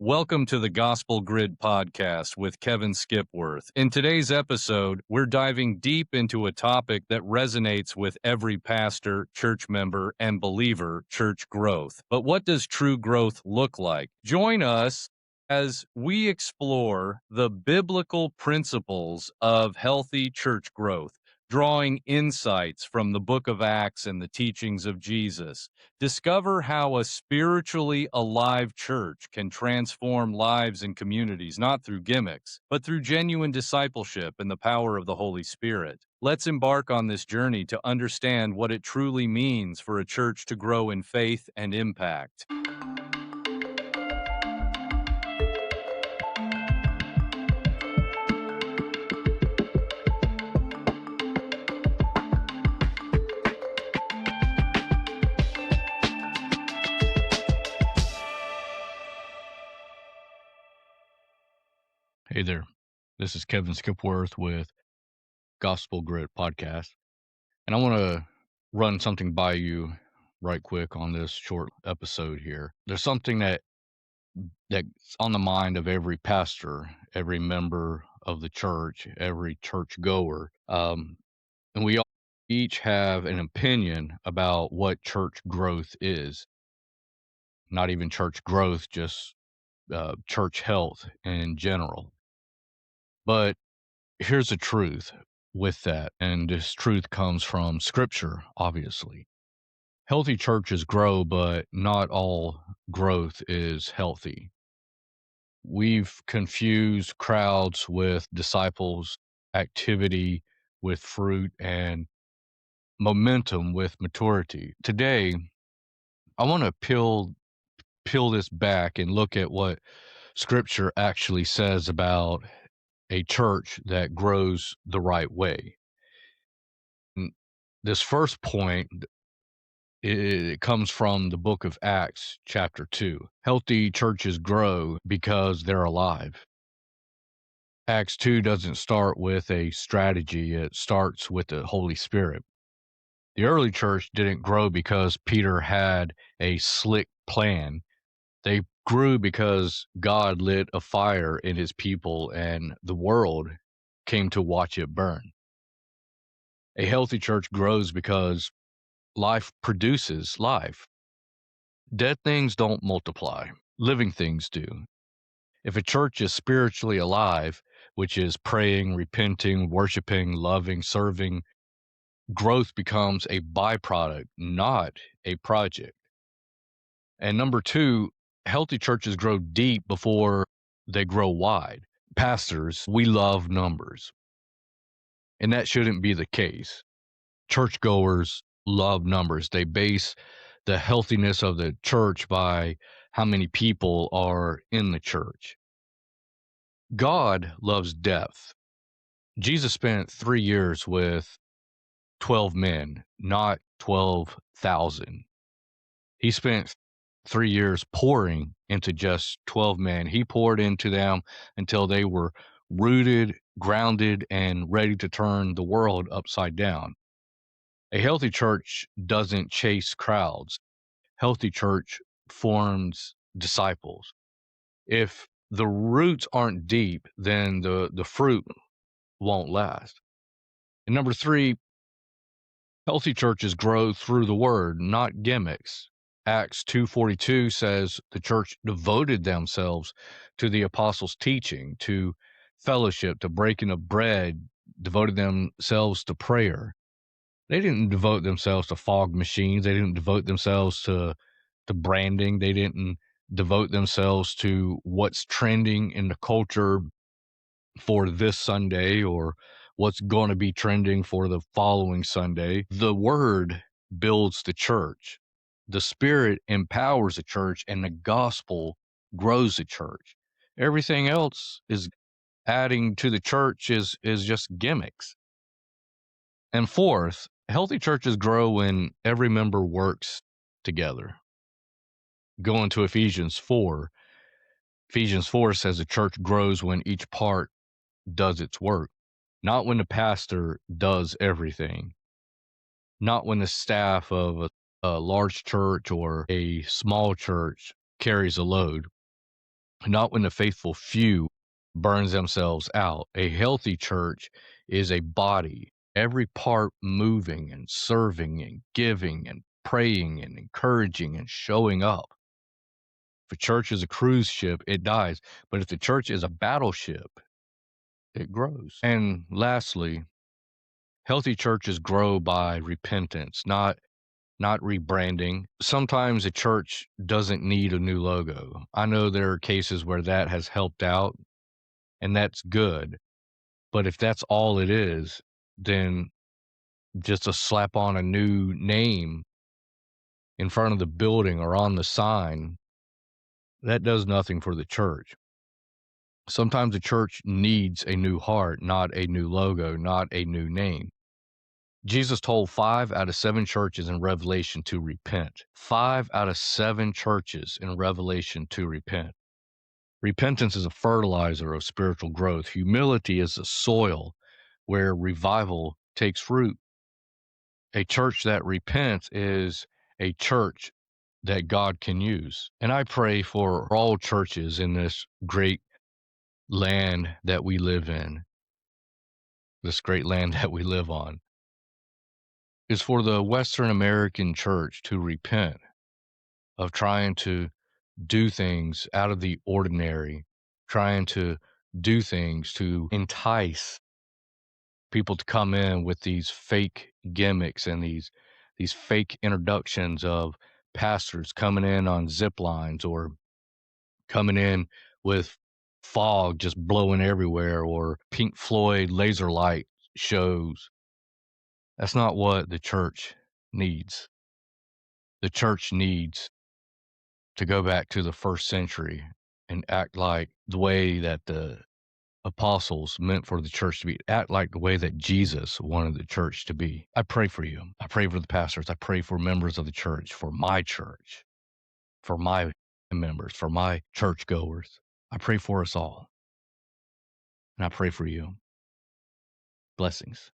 Welcome to the Gospel Grid podcast with Kevin Skipworth. In today's episode, we're diving deep into a topic that resonates with every pastor, church member, and believer: church growth. But what does true growth look like? Join us as we explore the biblical principles of healthy church growth, drawing insights from the book of Acts and the teachings of Jesus. Discover how a spiritually alive church can transform lives and communities, not through gimmicks, but through genuine discipleship and the power of the Holy Spirit. Let's embark on this journey to understand what it truly means for a church to grow in faith and impact. Hey there, this is Kevin Skipworth with Gospel Grid Podcast, and I want to run something by you right quick on this short episode here. There's something that's on the mind of every pastor, every member of the church, every church goer, and we all each have an opinion about what church growth is. Not even church growth, just church health in general. But here's the truth with that, and this truth comes from Scripture, obviously. Healthy churches grow, but not all growth is healthy. We've confused crowds with disciples, activity with fruit, and momentum with maturity. Today, I want to peel this back and look at what Scripture actually says about a church that grows the right way. And this first point, it comes from the book of Acts, chapter 2. Healthy churches grow because they're alive. Acts 2 doesn't start with a strategy, it starts with the Holy Spirit. The early church didn't grow because Peter had a slick plan. They grew because God lit a fire in his people and the world came to watch it burn. A healthy church grows because life produces life. Dead things don't multiply, living things do. If a church is spiritually alive, which is praying, repenting, worshiping, loving, serving, growth becomes a byproduct, not a project. And number two, healthy churches grow deep before they grow wide. Pastors, we love numbers, and that shouldn't be the case. Churchgoers love numbers. They base the healthiness of the church by how many people are in the church. God loves depth. Jesus spent 3 years with 12 men, not 12,000. He spent 3 years pouring into just 12 men. He poured into them until they were rooted, grounded, and ready to turn the world upside down. A healthy church doesn't chase crowds. Healthy church forms disciples. If the roots aren't deep, then the fruit won't last. And number three, healthy churches grow through the word, not gimmicks. Acts 2:42 says the church devoted themselves to the apostles' teaching, to fellowship, to breaking of bread, devoted themselves to prayer. They didn't devote themselves to fog machines. They didn't devote themselves to branding. They didn't devote themselves to what's trending in the culture for this Sunday or what's going to be trending for the following Sunday. The word builds the church. The Spirit empowers the church, and the gospel grows the church. Everything else is adding to the church is just gimmicks. And fourth, healthy churches grow when every member works together. Going to Ephesians 4 says the church grows when each part does its work, not when the pastor does everything, not when the staff of a large church or a small church carries a load. not when the faithful few burns themselves out. A healthy church is a body, every part moving and serving and giving and praying and encouraging and showing up. If a church is a cruise ship, it dies. But if the church is a battleship, it grows. And lastly, healthy churches grow by repentance, not rebranding. Sometimes a church doesn't need a new logo. I know there are cases where that has helped out, and that's good. But if that's all it is, then just to slap on a new name in front of the building or on the sign, that does nothing for the church. Sometimes the church needs a new heart, not a new logo, not a new name. Jesus told 5 out of 7 churches in Revelation to repent. 5 out of 7 churches in Revelation to repent. Repentance is a fertilizer of spiritual growth. Humility is the soil where revival takes root. A church that repents is a church that God can use. And I pray for all churches in this great land that we live in, this great land that we live on, is for the Western American church to repent of trying to do things out of the ordinary, trying to do things to entice people to come in with these fake gimmicks and these fake introductions of pastors coming in on zip lines or coming in with fog just blowing everywhere or Pink Floyd laser light shows. That's not what the church needs. The church needs to go back to the first century and act like the way that the apostles meant for the church to be, act like the way that Jesus wanted the church to be. I pray for you. I pray for the pastors. I pray for members of the church, for my church, for my members, for my churchgoers. I pray for us all. And I pray for you. Blessings.